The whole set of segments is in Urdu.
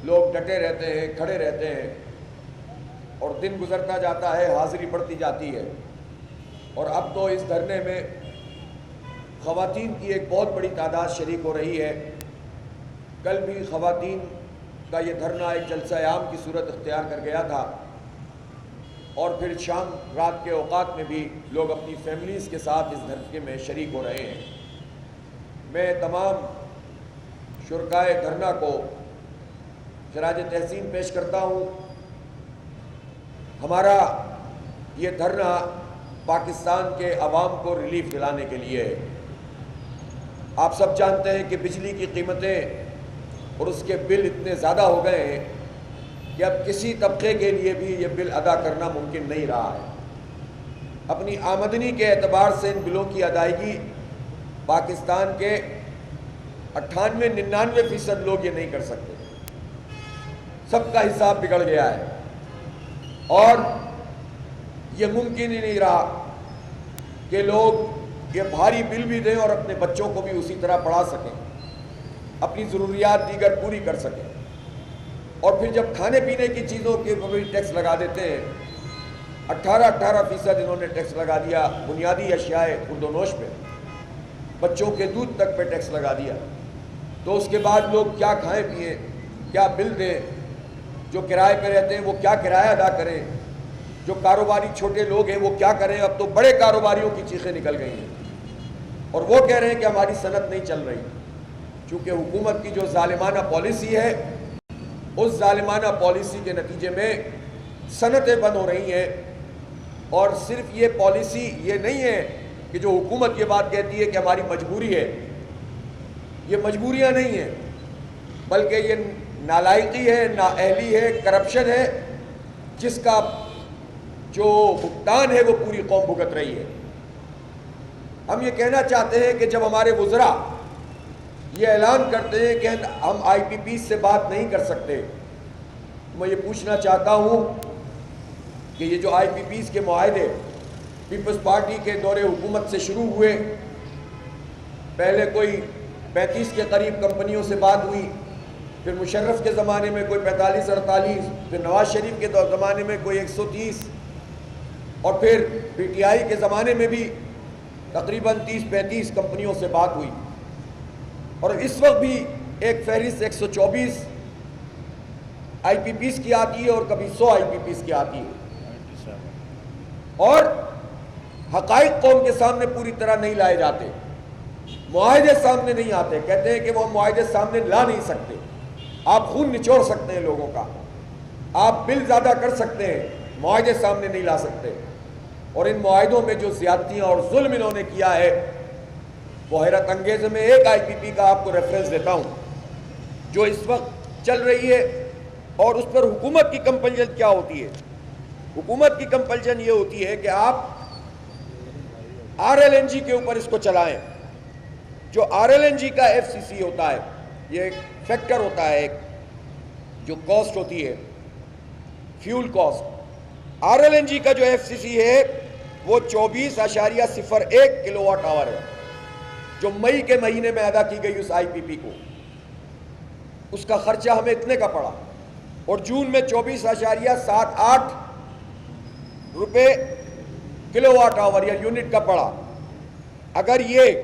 لوگ ڈٹے رہتے ہیں، کھڑے رہتے ہیں، اور دن گزرتا جاتا ہے، حاضری بڑھتی جاتی ہے، اور اب تو اس دھرنے میں خواتین کی ایک بہت بڑی تعداد شریک ہو رہی ہے۔ کل بھی خواتین کا یہ دھرنا ایک جلسہ عام کی صورت اختیار کر گیا تھا، اور پھر شام رات کے اوقات میں بھی لوگ اپنی فیملیز کے ساتھ اس دھرنے میں شریک ہو رہے ہیں۔ میں تمام شرکائے دھرنا کو خراج تحسین پیش کرتا ہوں۔ ہمارا یہ دھرنا پاکستان کے عوام کو ریلیف دلانے کے لیے ہے۔ آپ سب جانتے ہیں کہ بجلی کی قیمتیں اور اس کے بل اتنے زیادہ ہو گئے ہیں کہ اب کسی طبقے کے لیے بھی یہ بل ادا کرنا ممکن نہیں رہا ہے۔ اپنی آمدنی کے اعتبار سے ان بلوں کی ادائیگی پاکستان کے 98-99% لوگ یہ نہیں کر سکتے۔ سب کا حساب بگڑ گیا ہے، اور یہ ممکن ہی نہیں رہا کہ لوگ یہ بھاری بل بھی دیں اور اپنے بچوں کو بھی اسی طرح پڑھا سکیں، اپنی ضروریات دیگر پوری کر سکیں۔ اور پھر جب کھانے پینے کی چیزوں کے اوپر بھی ٹیکس لگا دیتے ہیں، 18% انہوں نے ٹیکس لگا دیا بنیادی اشیاء خورد و نوش پہ، بچوں کے دودھ تک پہ ٹیکس لگا دیا، تو اس کے بعد لوگ کیا کھائیں پئیں، کیا بل دیں، جو کرائے پہ رہتے ہیں وہ کیا کرایہ ادا کریں، جو کاروباری چھوٹے لوگ ہیں وہ کیا کریں۔ اب تو بڑے کاروباریوں کی چیخیں نکل گئی ہیں، اور وہ کہہ رہے ہیں کہ ہماری صنعت نہیں چل رہی، چونکہ حکومت کی جو ظالمانہ پالیسی ہے، اس ظالمانہ پالیسی کے نتیجے میں صنعتیں بند ہو رہی ہیں۔ اور صرف یہ پالیسی یہ نہیں ہے کہ جو حکومت یہ بات کہتی ہے کہ ہماری مجبوری ہے، یہ مجبوریاں نہیں ہیں، بلکہ یہ نالائقی ہے، نااہلی ہے، کرپشن ہے، جس کا جو بھگتان ہے وہ پوری قوم بھگت رہی ہے۔ ہم یہ کہنا چاہتے ہیں کہ جب ہمارے وزراء یہ اعلان کرتے ہیں کہ ہم آئی پی پی سے بات نہیں کر سکتے، میں یہ پوچھنا چاہتا ہوں کہ یہ جو آئی پی پیز کے معاہدے پیپلز پارٹی کے دور حکومت سے شروع ہوئے، پہلے کوئی 35 کے قریب کمپنیوں سے بات ہوئی، پھر مشرف کے زمانے میں کوئی 45-48، پھر نواز شریف کے زمانے میں کوئی 130، اور پھر پی ٹی آئی کے زمانے میں بھی تقریباً 30-35 کمپنیوں سے بات ہوئی، اور اس وقت بھی ایک فہرست 124 آئی پی پیز کی آتی ہے اور کبھی 100 آئی پی پیز کی آتی ہے، اور حقائق قوم کے سامنے پوری طرح نہیں لائے جاتے، معاہدے سامنے نہیں آتے۔ کہتے ہیں کہ وہ معاہدے سامنے لا نہیں سکتے، آپ خون نچوڑ سکتے ہیں لوگوں کا، آپ بل زیادہ کر سکتے ہیں، معاہدے سامنے نہیں لا سکتے۔ اور ان معاہدوں میں جو زیادتیاں اور ظلم انہوں نے کیا ہے وہ حیرت انگیز ہے۔ میں ایک آئی پی پی کا آپ کو ریفرنس دیتا ہوں جو اس وقت چل رہی ہے، اور اس پر حکومت کی کمپلشن کیا ہوتی ہے۔ حکومت کی کمپلشن یہ ہوتی ہے کہ آپ آر ایل این جی کے اوپر اس کو چلائیں۔ جو آر ایل این جی کا ایف سی سی ہوتا ہے، یہ ایک فیکٹر ہوتا ہے، ایک جو کاسٹ ہوتی ہے، fuel cost. R L N G کا جو ایف سی سی ہے وہ 24.01 کلو واٹ آور ہے، جو مئی کے مہینے میں ادا کی گئی اس آئی پی پی کو، اس کا خرچہ ہمیں اتنے کا پڑا، اور جون میں 24.78 روپے کلو واٹ آور یا یونٹ کا پڑا۔ اگر یہ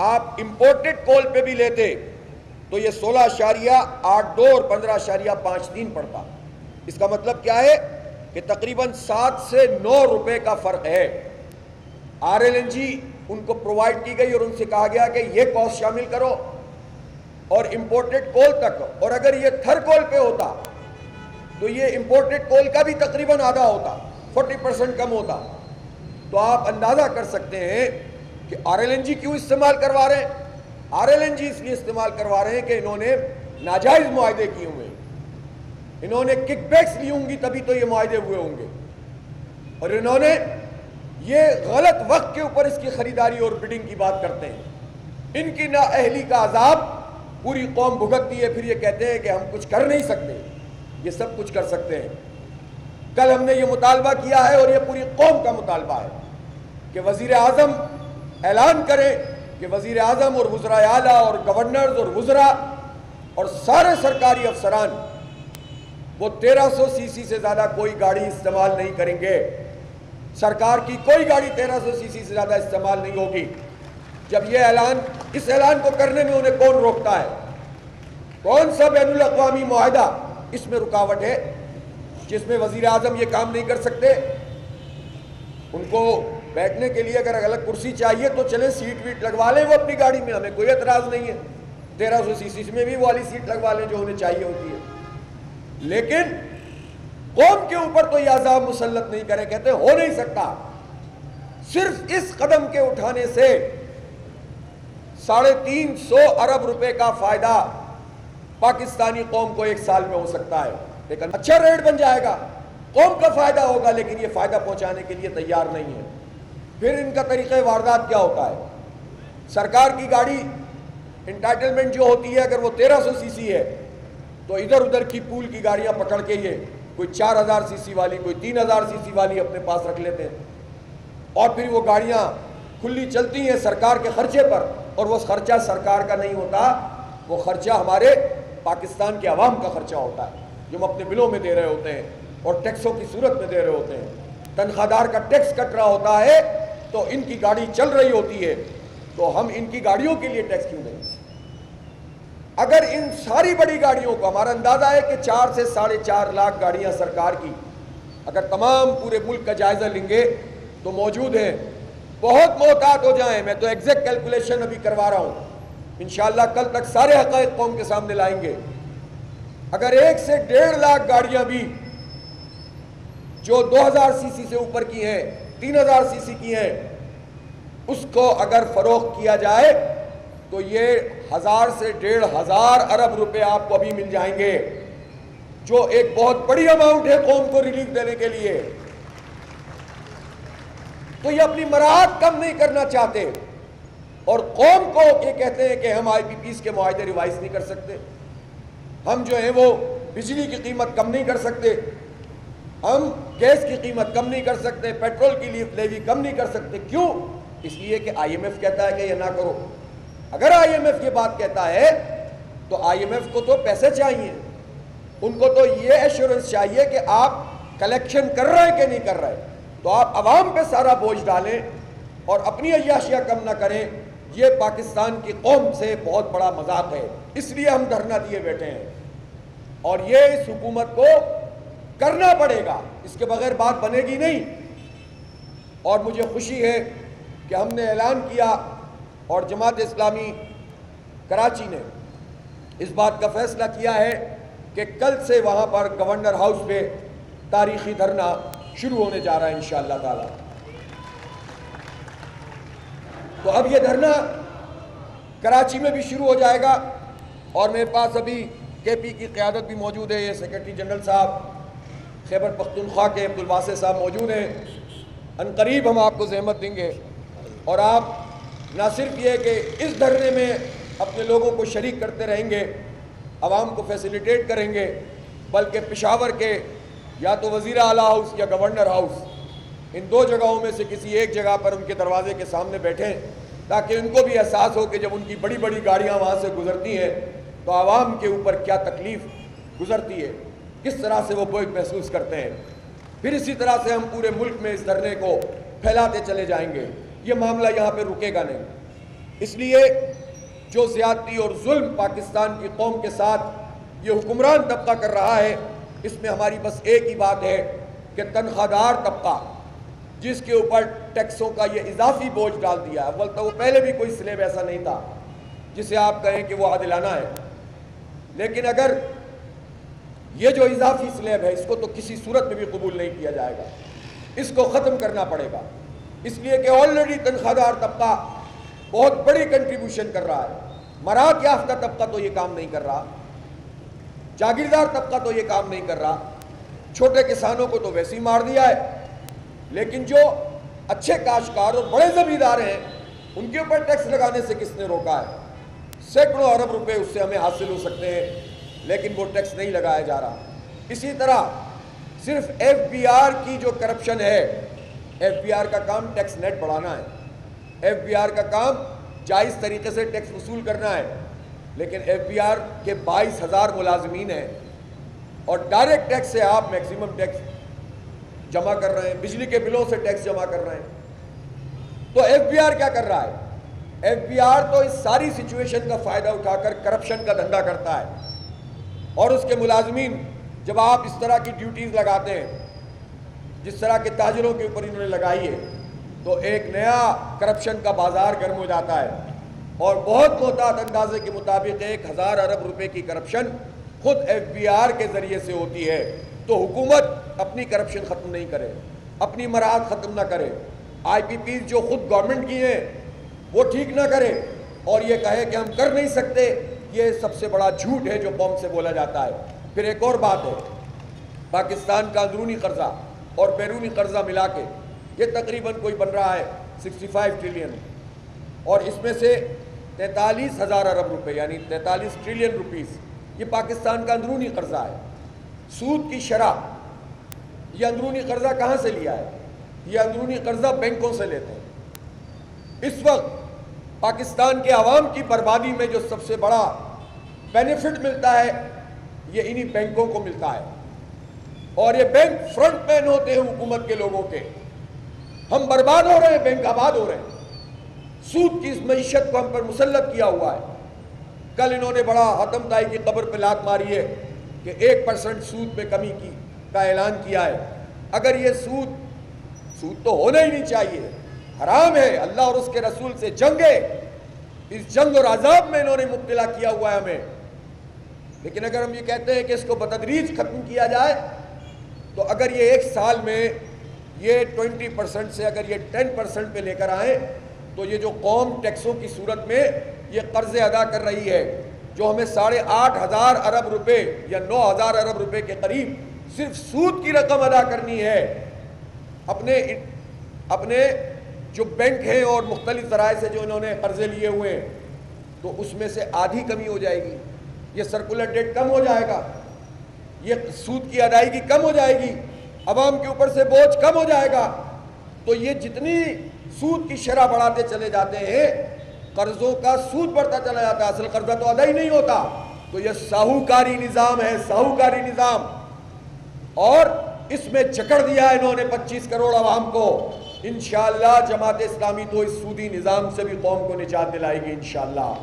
آپ امپورٹڈ کول پہ بھی لیتے تو یہ 16.82 اور 15.53 پڑتا۔ اس کا مطلب کیا ہے کہ تقریباً 7 سے 9 روپے کا فرق ہے۔ آر ایل این جی ان کو پرووائڈ کی گئی اور ان سے کہا گیا کہ یہ کاسٹ شامل کرو اور امپورٹڈ کول تک، اور اگر یہ تھر کول پہ ہوتا تو یہ امپورٹڈ کول کا بھی تقریباً آدھا ہوتا، 40% کم ہوتا۔ تو آپ اندازہ کر سکتے ہیں کہ آر ایل این جی کیوں استعمال کروا رہے ہیں۔ آر ایل این جی اس لیے استعمال کروا رہے ہیں کہ انہوں نے ناجائز معاہدے کیے ہوئے، انہوں نے کک بیکس لی ہوں گی تبھی تو یہ معاہدے ہوئے ہوں گے، اور انہوں نے یہ غلط وقت کے اوپر اس کی خریداری اور بڈنگ کی بات کرتے ہیں۔ ان کی نااہلی کا عذاب پوری قوم بھگتتی ہے، پھر یہ کہتے ہیں کہ ہم کچھ کر نہیں سکتے، یہ سب کچھ کر سکتے ہیں۔ کل ہم نے یہ مطالبہ کیا ہے اور یہ پوری قوم کا مطالبہ ہے کہ وزیر اعظم اعلان کریں کہ وزیر اعظم اور وزراء اعلیٰ اور گورنرز اور وزراء اور سارے سرکاری افسران وہ 1300 سی سی سے زیادہ کوئی گاڑی استعمال نہیں کریں گے. سرکار کی کوئی گاڑی 1300 سی سی سے زیادہ استعمال نہیں ہوگی. جب یہ اس اعلان کو کرنے میں انہیں کون روکتا ہے؟ کون سا بین الاقوامی معاہدہ اس میں رکاوٹ ہے جس میں وزیر اعظم یہ کام نہیں کر سکتے؟ ان کو بیٹھنے کے لیے اگر الگ کرسی چاہیے تو چلیں سیٹ ویٹ لگوا لیں وہ اپنی گاڑی میں, ہمیں کوئی اعتراض نہیں ہے. 1300 سی سی میں بھی وہ والی سیٹ لگوا لیں جو انہیں چاہیے ہوتی ہے. لیکن قوم کے اوپر تو یہ عذاب مسلط نہیں کرے. کہتے ہیں ہو نہیں سکتا. صرف اس قدم کے اٹھانے سے 350 ارب روپے کا فائدہ پاکستانی قوم کو ایک سال میں ہو سکتا ہے. لیکن اچھا ریٹ بن جائے گا, قوم کا فائدہ ہوگا, لیکن یہ فائدہ پہنچانے کے لیے تیار نہیں ہے. پھر ان کا طریقہ واردات کیا ہوتا ہے؟ سرکار کی گاڑی انٹائٹلمنٹ جو ہوتی ہے اگر وہ 1300 سی سی ہے تو ادھر ادھر کی پول کی گاڑیاں پکڑ کے یہ کوئی 4000 سی سی والی, کوئی 3000 سی سی والی اپنے پاس رکھ لیتے ہیں, اور پھر وہ گاڑیاں کھلی چلتی ہیں سرکار کے خرچے پر, اور وہ خرچہ سرکار کا نہیں ہوتا, وہ خرچہ ہمارے پاکستان کے عوام کا خرچہ ہوتا ہے جو ہم اپنے بلوں میں دے رہے ہوتے ہیں اور ٹیکسوں کی صورت میں دے رہے ہوتے ہیں. تنخواہ دار کا ٹیکس کٹ رہا ہوتا ہے تو ان کی گاڑی چل رہی ہوتی ہے, تو ہم ان کی گاڑیوں کے لیے ٹیکس کیوں دیں؟ اگر ان ساری بڑی گاڑیوں کو, ہمارا اندازہ ہے کہ 4 سے 4.5 لاکھ گاڑیاں سرکار کی اگر تمام پورے ملک کا جائزہ لیں گے تو موجود ہیں. بہت محتاط ہو جائیں, میں تو ایگزیکٹ کیلکولیشن ابھی کروا رہا ہوں, انشاءاللہ کل تک سارے حقائق قوم کے سامنے لائیں گے. اگر 1 سے 1.5 لاکھ گاڑیاں بھی جو 2000 سی سی سے اوپر کی ہیں, 3000 سی سی کی ہیں, اس کو اگر فروخت کیا جائے تو یہ 1000 سے 1500 ارب روپے آپ کو ابھی مل جائیں گے, جو ایک بہت بڑی اماؤنٹ ہے قوم کو ریلیف دینے کے لیے. تو یہ اپنی مراحت کم نہیں کرنا چاہتے, اور قوم کو یہ کہتے ہیں کہ ہم آئی پی پیز کے معاہدے ریوائز نہیں کر سکتے, ہم جو ہیں وہ بجلی کی قیمت کم نہیں کر سکتے, ہم گیس کی قیمت کم نہیں کر سکتے, پیٹرول کی لیوی کم نہیں کر سکتے. کیوں؟ اس لیے کہ آئی ایم ایف کہتا ہے کہ یہ نہ کرو. اگر آئی ایم ایف یہ بات کہتا ہے تو آئی ایم ایف کو تو پیسے چاہیے, ان کو تو یہ ایشورنس چاہیے کہ آپ کلیکشن کر رہے ہیں کہ نہیں کر رہے. تو آپ عوام پہ سارا بوجھ ڈالیں اور اپنی عیاشیاں کم نہ کریں. یہ پاکستان کی قوم سے بہت بڑا مذاق ہے, اس لیے ہم دھرنا دیے بیٹھے ہیں, اور یہ اس حکومت کو کرنا پڑے گا, اس کے بغیر بات بنے گی نہیں. اور مجھے خوشی ہے کہ ہم نے اعلان کیا اور جماعت اسلامی کراچی نے اس بات کا فیصلہ کیا ہے کہ کل سے وہاں پر گورنر ہاؤس پہ تاریخی دھرنا شروع ہونے جا رہا ہے انشاءاللہ تعالی. تو اب یہ دھرنا کراچی میں بھی شروع ہو جائے گا, اور میرے پاس ابھی کے پی کی قیادت بھی موجود ہے, یہ سیکرٹری جنرل صاحب خیبر پختونخوا کے عبدالواسع صاحب موجود ہیں. ان قریب ہم آپ کو زحمت دیں گے, اور آپ نہ صرف یہ کہ اس دھرنے میں اپنے لوگوں کو شریک کرتے رہیں گے, عوام کو فیسیلیٹیٹ کریں گے, بلکہ پشاور کے یا تو وزیر اعلیٰ ہاؤس یا گورنر ہاؤس, ان 2 جگہوں میں سے کسی ایک جگہ پر ان کے دروازے کے سامنے بیٹھیں, تاکہ ان کو بھی احساس ہو کہ جب ان کی بڑی بڑی گاڑیاں وہاں سے گزرتی ہیں تو عوام کے اوپر کیا تکلیف گزرتی ہے, کس طرح سے وہ بوجھ محسوس کرتے ہیں. پھر اسی طرح سے ہم پورے ملک میں اس دھرنے کو پھیلاتے چلے جائیں گے. یہ معاملہ یہاں پہ رکے گا نہیں. اس لیے جو زیادتی اور ظلم پاکستان کی قوم کے ساتھ یہ حکمران طبقہ کر رہا ہے, اس میں ہماری بس ایک ہی بات ہے کہ تنخواہ دار طبقہ جس کے اوپر ٹیکسوں کا یہ اضافی بوجھ ڈال دیا, اول تو وہ پہلے بھی کوئی سلیب ایسا نہیں تھا جسے آپ کہیں کہ وہ عادلانہ ہے, لیکن اگر یہ جو اضافی سلیب ہے اس کو تو کسی صورت میں بھی قبول نہیں کیا جائے گا, اس کو ختم کرنا پڑے گا. اس لیے کہ آلریڈی تنخواہ دار طبقہ بہت بڑی کنٹریبیوشن کر رہا ہے, مراعات یافتہ طبقہ تو یہ کام نہیں کر رہا, جاگیردار طبقہ تو یہ کام نہیں کر رہا, چھوٹے کسانوں کو تو ویسے ہی مار دیا ہے, لیکن جو اچھے کاشتکار اور بڑے زمیندار ہیں ان کے اوپر ٹیکس لگانے سے کس نے روکا ہے؟ سینکڑوں ارب روپے اس سے ہمیں حاصل ہو سکتے ہیں, لیکن وہ ٹیکس نہیں لگایا جا رہا. اسی طرح صرف ایف بی آر کی جو کرپشن ہے, ایف بی آر کا کام ٹیکس نیٹ بڑھانا ہے, ایف بی آر کا کام جائز طریقے سے ٹیکس وصول کرنا ہے, لیکن ایف بی آر کے 22,000 ملازمین ہیں اور ڈائریکٹ ٹیکس سے آپ میکسیمم ٹیکس جمع کر رہے ہیں، بجلی کے بلوں سے ٹیکس جمع کر رہے ہیں، تو ایف بی آر کیا کر رہا ہے؟ ایف بی آر تو اس ساری سچویشن کا فائدہ اٹھا کر کرپشن کا دھندا کرتا ہے، اور اس کے ملازمین جب آپ اس طرح کی ڈیوٹیز لگاتے ہیں جس طرح کے تاجروں کے اوپر انہوں نے لگائی ہے، تو ایک نیا کرپشن کا بازار گرم ہو جاتا ہے، اور بہت محتاط اندازے کے مطابق 1,000 ارب روپے کی کرپشن خود ایف بی آر کے ذریعے سے ہوتی ہے۔ تو حکومت اپنی کرپشن ختم نہیں کرے، اپنی مراعات ختم نہ کرے، آئی پی پیز جو خود گورنمنٹ کی ہیں وہ ٹھیک نہ کرے، اور یہ کہے کہ ہم کر نہیں سکتے، یہ سب سے بڑا جھوٹ ہے جو قوم سے بولا جاتا ہے۔ پھر ایک اور بات ہے، پاکستان کا اندرونی قرضہ اور بیرونی قرضہ ملا کے یہ تقریباً کوئی بن رہا ہے 65 ٹریلین، اور اس میں سے 43,000 ارب روپے یعنی 43 ٹریلین روپیز یہ پاکستان کا اندرونی قرضہ ہے۔ سود کی شرح، یہ اندرونی قرضہ کہاں سے لیا ہے؟ یہ اندرونی قرضہ بینکوں سے لیتے ہیں۔ اس وقت پاکستان کے عوام کی بربادی میں جو سب سے بڑا بینیفٹ ملتا ہے یہ انہی بینکوں کو ملتا ہے، اور یہ بینک فرنٹ مین ہوتے ہیں حکومت کے لوگوں کے۔ ہم برباد ہو رہے ہیں، بینک آباد ہو رہے ہیں، سود کی اس معیشت کو ہم پر مسلط کیا ہوا ہے۔ کل انہوں نے بڑا حاتم طائی کی قبر پہ لات ماری ہے کہ 1% سود میں کمی کا اعلان کیا ہے۔ اگر یہ سود تو ہونا ہی نہیں چاہیے، حرام ہے، اللہ اور اس کے رسول سے جنگ ہے، اس جنگ اور عذاب میں انہوں نے مبتلا کیا ہوا ہے ہمیں۔ لیکن اگر ہم یہ کہتے ہیں کہ اس کو بتدریج ختم کیا جائے، تو اگر یہ ایک سال میں یہ 20% سے اگر یہ 10% پہ لے کر آئیں، تو یہ جو قوم ٹیکسوں کی صورت میں یہ قرضے ادا کر رہی ہے، جو ہمیں 8,500 ارب روپے یا 9,000 ارب روپے کے قریب صرف سود کی رقم ادا کرنی ہے اپنے جو بینک ہیں اور مختلف ذرائع سے جو انہوں نے قرضے لیے ہوئے ہیں، تو اس میں سے آدھی کمی ہو جائے گی، یہ سرکولر ڈیٹ کم ہو جائے گا، یہ سود کی ادائیگی کم ہو جائے گی، عوام کے اوپر سے بوجھ کم ہو جائے گا۔ تو یہ جتنی سود کی شرح بڑھاتے چلے جاتے ہیں، قرضوں کا سود بڑھتا چلا جاتا ہے، اصل قرضہ تو ادا ہی نہیں ہوتا۔ تو یہ ساہوکاری نظام ہے، ساہوکاری نظام، اور اس میں جکڑ دیا ہے انہوں نے 25 کروڑ عوام کو۔ انشاءاللہ جماعت اسلامی تو اس سودی نظام سے بھی قوم کو نجات دلائے گی انشاءاللہ،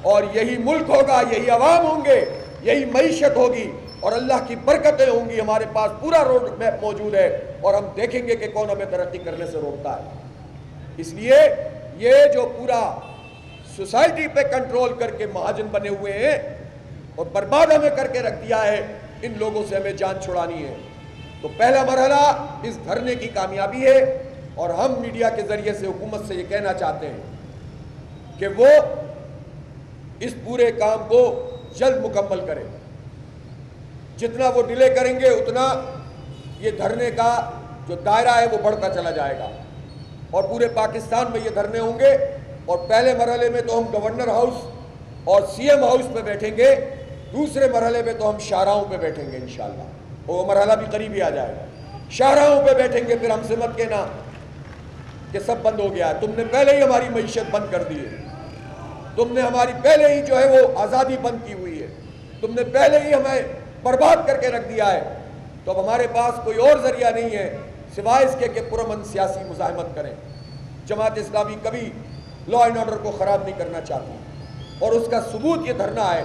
اور یہی ملک ہوگا، یہی عوام ہوں گے، یہی معیشت ہوگی، اور اللہ کی برکتیں ہوں گی۔ ہمارے پاس پورا روڈ میپ موجود ہے، اور ہم دیکھیں گے کہ کون ہمیں ترقی کرنے سے روکتا ہے۔ اس لیے یہ جو پورا سوسائٹی پہ کنٹرول کر کے مہاجن بنے ہوئے ہیں اور برباد ہمیں کر کے رکھ دیا ہے، ان لوگوں سے ہمیں جان چھڑانی ہے۔ تو پہلا مرحلہ اس دھرنے کی کامیابی ہے، اور ہم میڈیا کے ذریعے سے حکومت سے یہ کہنا چاہتے ہیں کہ وہ اس پورے کام کو جلد مکمل کریں۔ جتنا وہ ڈیلے کریں گے اتنا یہ دھرنے کا جو دائرہ ہے وہ بڑھتا چلا جائے گا، اور پورے پاکستان میں یہ دھرنے ہوں گے۔ اور پہلے مرحلے میں تو ہم گورنر ہاؤس اور سی ایم ہاؤس پہ بیٹھیں گے، دوسرے مرحلے میں تو ہم شاہراہوں پہ بیٹھیں گے انشاءاللہ، وہ مرحلہ بھی قریب ہی آ جائے گا۔ شاہراہوں پہ بیٹھیں گے، پھر ہم سے مت کہنا کہ سب بند ہو گیا ہے، تم نے پہلے ہی ہماری معیشت بند کر دی ہے، تم نے ہماری پہلے ہی جو ہے وہ آزادی بند کی ہوئی ہے، تم نے پہلے ہی ہمیں برباد کر کے رکھ دیا ہے۔ تو اب ہمارے پاس کوئی اور ذریعہ نہیں ہے سوائے اس کے کہ پرامن سیاسی مزاحمت کریں۔ جماعت اسلامی کبھی لا اینڈ آرڈر کو خراب نہیں کرنا چاہتی، اور اس کا ثبوت یہ دھرنا ہے۔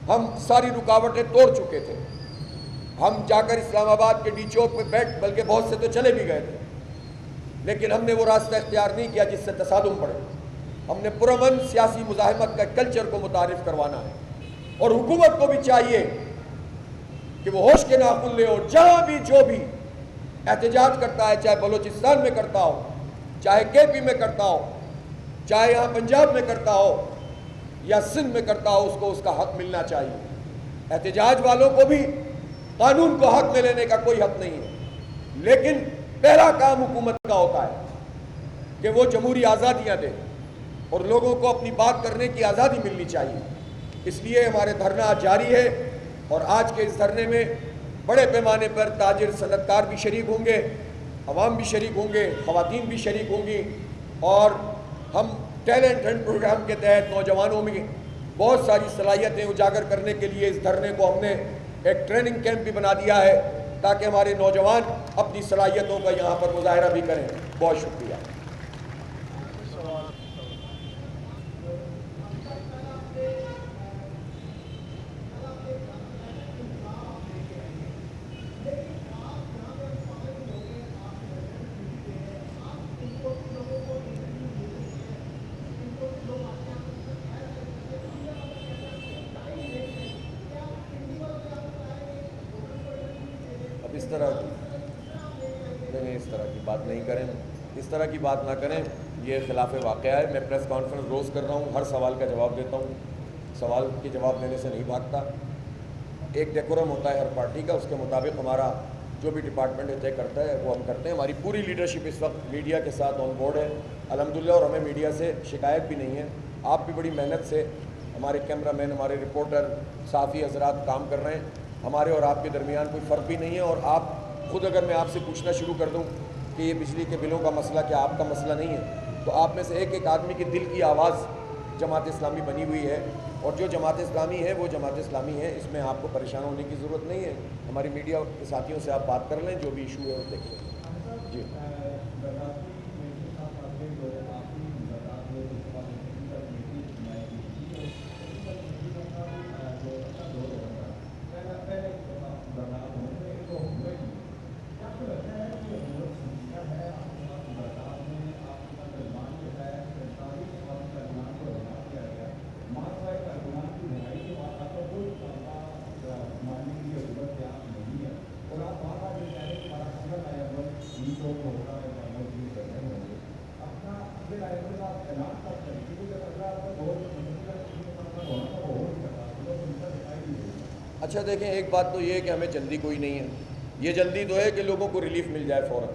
ہم ساری رکاوٹیں توڑ چکے تھے، ہم جا کر اسلام آباد کے ڈی چوک پہ بیٹھ، بلکہ بہت سے تو چلے بھی گئے تھے، لیکن ہم نے وہ راستہ اختیار نہیں کیا جس سے تصادم پڑے۔ ہم نے پرامن سیاسی مزاحمت کا کلچر کو متعارف کروانا ہے، اور حکومت کو بھی چاہیے کہ وہ ہوش کے ناخن لے، اور جہاں بھی جو بھی احتجاج کرتا ہے، چاہے بلوچستان میں کرتا ہو، چاہے کے پی میں کرتا ہو، چاہے یہاں پنجاب میں کرتا ہو یا سندھ میں کرتا ہو، اس کو اس کا حق ملنا چاہیے۔ احتجاج والوں کو بھی قانون کو حق میں لینے کا کوئی حق نہیں ہے، لیکن پہلا کام حکومت کا ہوتا ہے کہ وہ جمہوری آزادیاں دے، اور لوگوں کو اپنی بات کرنے کی آزادی ملنی چاہیے۔ اس لیے ہمارے دھرنا جاری ہے، اور آج کے اس دھرنے میں بڑے پیمانے پر تاجر صنعت کار بھی شریک ہوں گے، عوام بھی شریک ہوں گے، خواتین بھی شریک ہوں گی، اور ہم ٹیلنٹ ہنٹ پروگرام کے تحت نوجوانوں میں بہت ساری صلاحیتیں اجاگر کرنے کے لیے اس دھرنے کو ہم نے ایک ٹریننگ کیمپ بھی بنا دیا ہے تاکہ ہمارے نوجوان اپنی صلاحیتوں کا یہاں پر مظاہرہ بھی کریں. بہت شکریہ. اس طرح کی بات نہیں کریں, اس طرح کی بات نہ کریں, یہ خلاف واقعہ ہے. میں پریس کانفرنس روز کر رہا ہوں, ہر سوال کا جواب دیتا ہوں, سوال کے جواب دینے سے نہیں بھاگتا. ایک ڈیکورم ہوتا ہے ہر پارٹی کا, اس کے مطابق ہمارا جو بھی ڈپارٹمنٹ طے کرتا ہے وہ ہم کرتے ہیں. ہماری پوری لیڈرشپ اس وقت میڈیا کے ساتھ آن بورڈ ہے الحمدللہ, اور ہمیں میڈیا سے شکایت بھی نہیں ہے. آپ بھی بڑی محنت سے, ہمارے کیمرہ مین, ہمارے رپورٹر, صحافی حضرات کام کر رہے ہیں. ہمارے اور آپ کے درمیان کوئی فرق بھی نہیں ہے. اور آپ خود اگر میں آپ سے پوچھنا شروع کر دوں کہ یہ بجلی کے بلوں کا مسئلہ کیا آپ کا مسئلہ نہیں ہے, تو آپ میں سے ایک ایک آدمی کے دل کی آواز جماعت اسلامی بنی ہوئی ہے, اور جو جماعت اسلامی ہے وہ جماعت اسلامی ہے. اس میں آپ کو پریشان ہونے کی ضرورت نہیں ہے. ہماری میڈیا کے ساتھیوں سے آپ بات کر لیں, جو بھی ایشو ہے وہ دیکھ لیں. جی اچھا دیکھیں, ایک بات تو یہ ہے کہ ہمیں جلدی کوئی نہیں ہے. یہ جلدی تو ہے کہ لوگوں کو ریلیف مل جائے فوراً,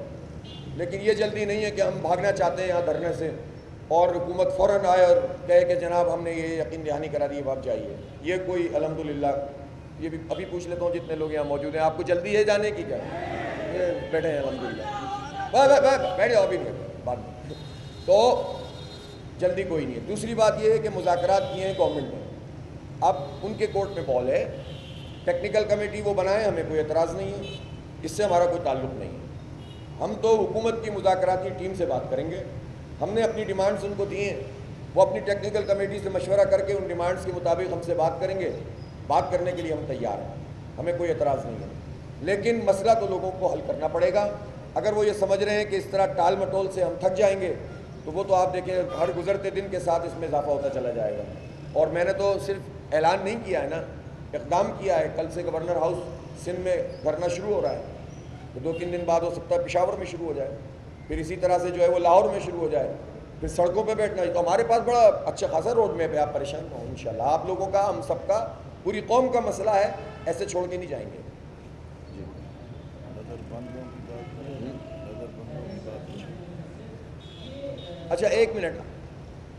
لیکن یہ جلدی نہیں ہے کہ ہم بھاگنا چاہتے ہیں یہاں دھرنے سے اور حکومت فوراً آئے اور کہے کہ جناب ہم نے یہ یقین دہانی کرا دی, آپ جائیے. یہ کوئی الحمدللہ, یہ بھی ابھی پوچھ لیتا ہوں جتنے لوگ یہاں موجود ہیں, آپ کو جلدی ہے جانے کی کیا؟ یہ بیٹھے ہیں الحمدللہ, بیٹھ جاؤ, ابھی بات میں. تو جلدی کوئی نہیں ہے. دوسری بات یہ ہے کہ مذاکرات کیے ہیں گورنمنٹ نے, اب ان کے کورٹ میں بال ہے. ٹیکنیکل کمیٹی وہ بنائے, ہمیں کوئی اعتراض نہیں ہے, اس سے ہمارا کوئی تعلق نہیں ہے. ہم تو حکومت کی مذاکراتی ٹیم سے بات کریں گے. ہم نے اپنی ڈیمانڈز ان کو دی ہیں, وہ اپنی ٹیکنیکل کمیٹی سے مشورہ کر کے ان ڈیمانڈز کے مطابق ہم سے بات کریں گے. بات کرنے کے لیے ہم تیار ہیں, ہمیں کوئی اعتراض نہیں ہے. لیکن مسئلہ تو لوگوں کو حل کرنا پڑے گا. اگر وہ یہ سمجھ رہے ہیں کہ اس طرح ٹال مٹول سے ہم تھک جائیں گے, تو وہ تو آپ دیکھیں ہر گزرتے دن کے ساتھ اس میں اضافہ ہوتا چلا جائے گا. اور میں نے تو صرف اعلان نہیں کیا ہے نا, اقدام کیا ہے. کل سے گورنر ہاؤس سندھ میں دھرنا شروع ہو رہا ہے, تو 2-3 دن بعد ہو سکتا ہے پشاور میں شروع ہو جائے, پھر اسی طرح سے جو ہے وہ لاہور میں شروع ہو جائے, پھر سڑکوں پہ بیٹھنا ہے. تو ہمارے پاس بڑا اچھا خاصا روڈ میپ ہے, آپ پریشان نہ ہوں. انشاءاللہ آپ لوگوں کا, ہم سب کا, پوری قوم کا مسئلہ ہے, ایسے چھوڑ کے نہیں جائیں گے. جی اچھا ایک منٹ,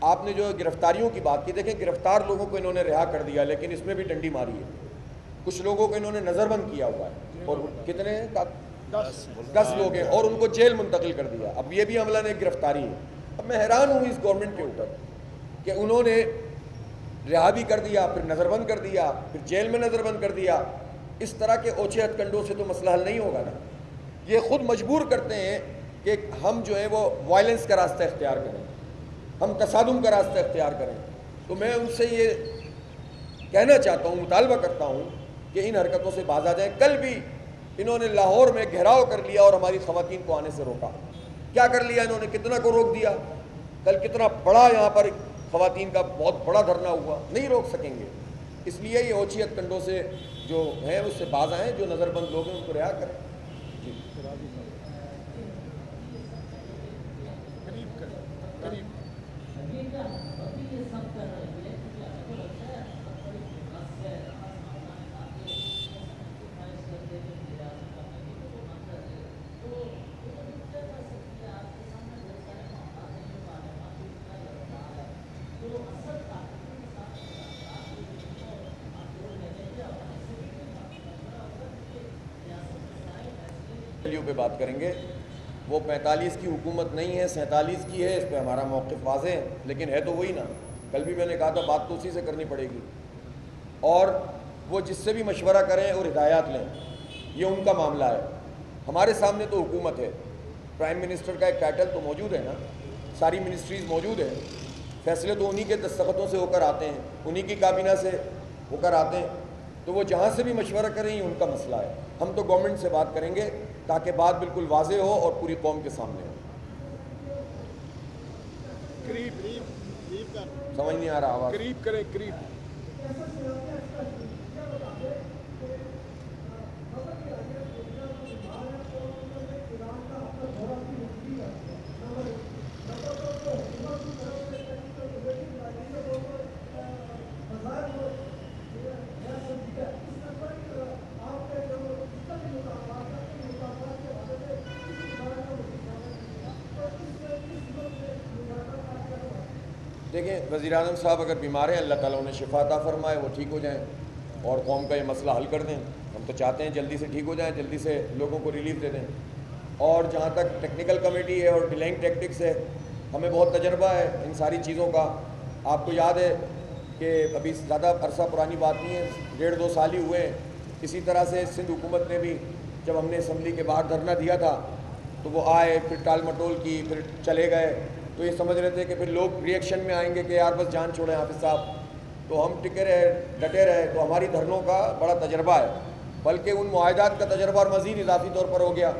آپ نے جو گرفتاریوں کی بات کی, دیکھیں گرفتار لوگوں کو انہوں نے رہا کر دیا, لیکن اس میں بھی ڈنڈی ماری ہے. کچھ لوگوں کو انہوں نے نظر بند کیا ہوا ہے, اور کتنے 10 لوگ ہیں, اور ان کو جیل منتقل کر دیا. اب یہ بھی عملہ نے گرفتاری ہے. اب میں حیران ہوں اس گورنمنٹ کے اوپر کہ انہوں نے رہا بھی کر دیا, پھر نظر بند کر دیا, پھر جیل میں نظر بند کر دیا. اس طرح کے اوچھے ہتھ کنڈوں سے تو مسئلہ حل نہیں ہوگا نا. یہ خود مجبور کرتے ہیں کہ ہم جو ہے وہ وائلنس کا راستہ اختیار کریں, ہم تصادم کا راستہ اختیار کریں. تو میں ان سے یہ کہنا چاہتا ہوں, مطالبہ کرتا ہوں کہ ان حرکتوں سے باز آ جائیں. کل بھی انہوں نے لاہور میں گھیراؤ کر لیا اور ہماری خواتین کو آنے سے روکا. کیا کر لیا انہوں نے, کتنا کو روک دیا. کل کتنا بڑا یہاں پر خواتین کا بہت بڑا دھرنا ہوا, نہیں روک سکیں گے. اس لیے یہ اوچھیت کنڈوں سے جو ہیں اس سے باز آئیں, جو نظر بند لوگ ہیں ان کو رہا کریں. جی پہ بات کریں گے. وہ 45 کی حکومت نہیں ہے, 47 کی ہے. اس پہ ہمارا موقف واضح ہے, لیکن ہے تو وہی نا. کل بھی میں نے کہا تھا بات تو اسی سے کرنی پڑے گی، اور وہ جس سے بھی مشورہ کریں اور ہدایات لیں، یہ ان کا معاملہ ہے۔ ہمارے سامنے تو حکومت ہے، پرائم منسٹر کا ایک ٹائٹل تو موجود ہے نا، ساری منسٹریز موجود ہیں، فیصلے تو انہی کے دستخطوں سے ہو کر آتے ہیں، انہی کی کابینہ سے ہو کر آتے ہیں، تو وہ جہاں سے بھی مشورہ کریں یہ ان کا مسئلہ ہے۔ ہم تو گورنمنٹ سے بات کریں گے تاکہ بات بالکل واضح ہو اور پوری قوم کے سامنے ہو۔ سمجھ نہیں آ رہا آواز؟ قریب کریں، قریب۔ دیکھیں، وزیر اعظم صاحب اگر بیمار ہیں، اللہ تعالیٰ انہیں شفا عطا فرمائے، وہ ٹھیک ہو جائیں اور قوم کا یہ مسئلہ حل کر دیں۔ ہم تو چاہتے ہیں جلدی سے ٹھیک ہو جائیں، جلدی سے لوگوں کو ریلیف دے دیں۔ اور جہاں تک ٹیکنیکل کمیٹی ہے اور ڈیلائنگ ٹیکٹکس ہے، ہمیں بہت تجربہ ہے ان ساری چیزوں کا۔ آپ کو یاد ہے کہ ابھی زیادہ عرصہ پرانی بات نہیں ہے، 1.5-2 سال ہی ہوئے ہیں، اسی طرح سے سندھ حکومت نے بھی جب ہم نے اسمبلی کے باہر دھرنا دیا تھا تو وہ آئے، پھر ٹال مٹول کی، پھر چلے گئے، تو یہ سمجھ رہے تھے کہ پھر لوگ ری ایکشن میں آئیں گے کہ یار بس جان چھوڑیں حافظ صاحب، تو ہم ٹکے رہے، ڈٹے رہے۔ تو ہماری دھرنوں کا بڑا تجربہ ہے، بلکہ ان معاہدات کا تجربہ اور مزید اضافی طور پر ہو گیا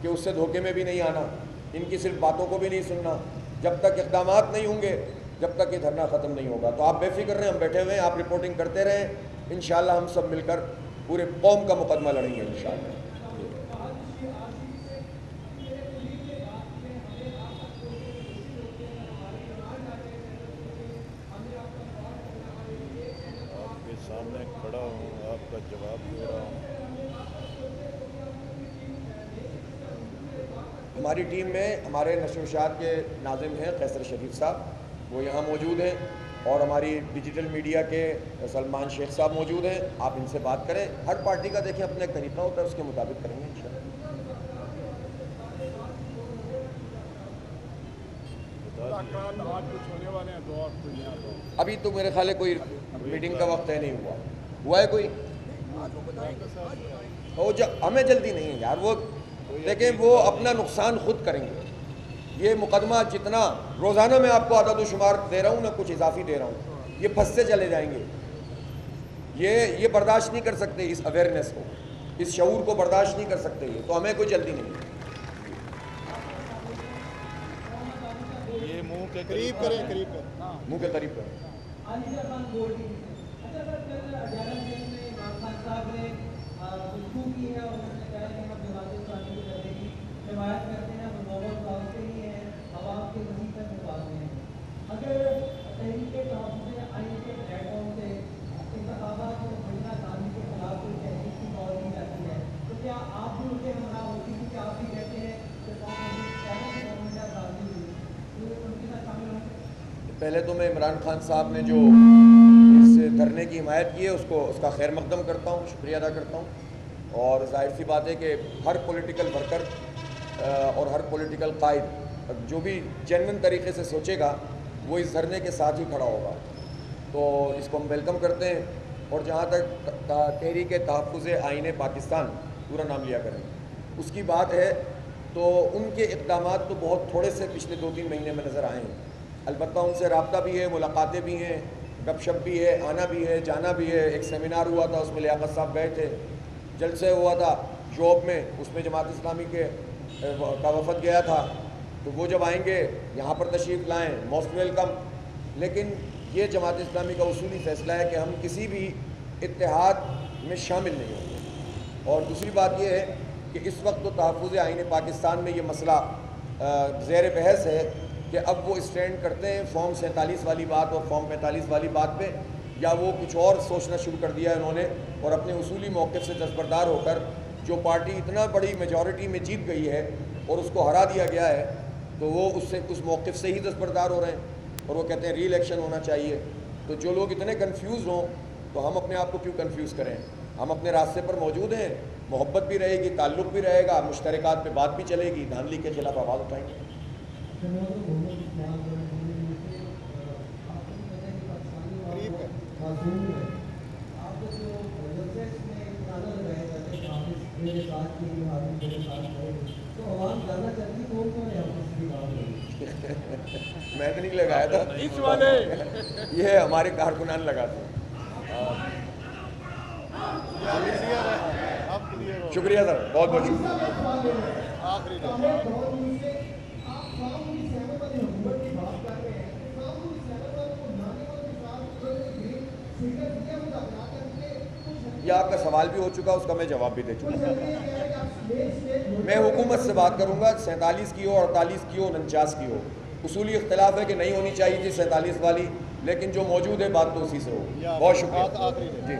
کہ اس سے دھوکے میں بھی نہیں آنا، ان کی صرف باتوں کو بھی نہیں سننا، جب تک اقدامات نہیں ہوں گے جب تک یہ دھرنا ختم نہیں ہوگا۔ تو آپ بے فکر رہیں، ہم بیٹھے ہوئے ہیں، آپ رپورٹنگ کرتے رہیں، انشاءاللہ ہم سب مل کر پورے قوم کا مقدمہ لڑیں گے انشاءاللہ۔ سامنے کھڑا ہوں، آپ کا جواب دے رہا ہوں۔ ہماری ٹیم میں ہمارے نشر و اشاعت کے ناظم ہیں قیصر شریف صاحب، وہ یہاں موجود ہیں، اور ہماری ڈیجیٹل میڈیا کے سلمان شیخ صاحب موجود ہیں۔ آپ ان سے بات کریں، ہر پارٹی کا دیکھیں اپنا ایک طریقہ ہوتا ہے، اس کے مطابق کریں گے انشاءاللہ۔ آج کچھ ہونے والے ہیں، دو اور کوئی یہاں تو ابھی تو میرے خیال ہے کوئی میٹنگ کا وقت طے نہیں ہوا ہے کوئی، ہمیں جلدی نہیں ہے یار، وہ دیکھیں وہ اپنا نقصان خود کریں گے۔ یہ مقدمہ جتنا روزانہ میں آپ کو عدد و شمار دے رہا ہوں نہ کچھ اضافی دے رہا ہوں، یہ پھنستے چلے جائیں گے۔ یہ برداشت نہیں کر سکتے، اس اویئرنیس کو، اس شعور کو برداشت نہیں کر سکتے، یہ تو ہمیں کوئی جلدی نہیں ہے۔ یہ منہ کے قریب کریں، قریب کریں، منہ کے قریب کریں۔ پہلے تو میں عمران خان صاحب نے جو اس دھرنے کی حمایت کی ہے اس کا خیر مقدم کرتا ہوں، شکریہ ادا کرتا ہوں، اور ظاہر سی بات ہے کہ ہر پولیٹیکل ورکر اور ہر پولیٹیکل قائد جو بھی جینوئن طریقے سے سوچے گا وہ اس دھرنے کے ساتھ ہی کھڑا ہوگا، تو اس کو ہم ویلکم کرتے ہیں۔ اور جہاں تک تحریک تحفظ آئین پاکستان پورا نام لیا کریں اس کی بات ہے، تو ان کے اقدامات تو بہت تھوڑے سے پچھلے 2-3 مہینے میں نظر آئے ہیں۔ البتہ ان سے رابطہ بھی ہے، ملاقاتیں بھی ہیں، گپ شپ بھی ہے، آنا بھی ہے، جانا بھی ہے۔ ایک سیمینار ہوا تھا، اس میں لیاقت صاحب گئے تھے، جلسے ہوا تھا جوب میں، اس میں جماعت اسلامی کا وفد گیا تھا، تو وہ جب آئیں گے یہاں پر تشریف لائیں، موسٹ ویلکم۔ لیکن یہ جماعت اسلامی کا اصولی فیصلہ ہے کہ ہم کسی بھی اتحاد میں شامل نہیں ہوں گے۔ اور دوسری بات یہ ہے کہ اس وقت تو تحفظ آئین پاکستان میں یہ مسئلہ زیر بحث ہے کہ اب وہ اسٹینڈ کرتے ہیں فارم 47 والی بات اور فارم 45 والی بات پہ، یا وہ کچھ اور سوچنا شروع کر دیا ہے انہوں نے، اور اپنے اصولی موقف سے دستبردار ہو کر، جو پارٹی اتنا بڑی میجورٹی میں جیت گئی ہے اور اس کو ہرا دیا گیا ہے، تو وہ اس موقف سے ہی دستبردار ہو رہے ہیں، اور وہ کہتے ہیں ری الیکشن ہونا چاہیے۔ تو جو لوگ اتنے کنفیوز ہوں تو ہم اپنے آپ کو کیوں کنفیوز کریں؟ ہم اپنے راستے پر موجود ہیں، محبت بھی رہے گی، تعلق بھی رہے گا، مشترکات پہ بات بھی چلے گی، دھاندلی کے خلاف آواز اٹھائیں گے۔ معصوم ہے. آپ کو جو ویبسائٹس میں گانا لگایا جاتا ہے حافظ میرے ساتھ کی حافظ میرے ساتھ کرے تو عوام جاننا چاہتی ہے کون کون ہے حافظ کی بات ہوئی. میں تو نہیں لگایا تھا, اس والے یہ ہمارے کارکنان لگاتے ہیں. شکریہ سر, بہت بہت شکریہ. آخری یہ آپ کا سوال بھی ہو چکا, اس کا میں جواب بھی دے چکا. میں حکومت سے بات کروں گا, 47 کی ہو, 48 کی ہو, 49 کی ہو. اصولی اختلاف ہے کہ نہیں ہونی چاہیے تھی 47 والی, لیکن جو موجود ہے بات تو اسی سے ہو. بہت شکریہ. جی.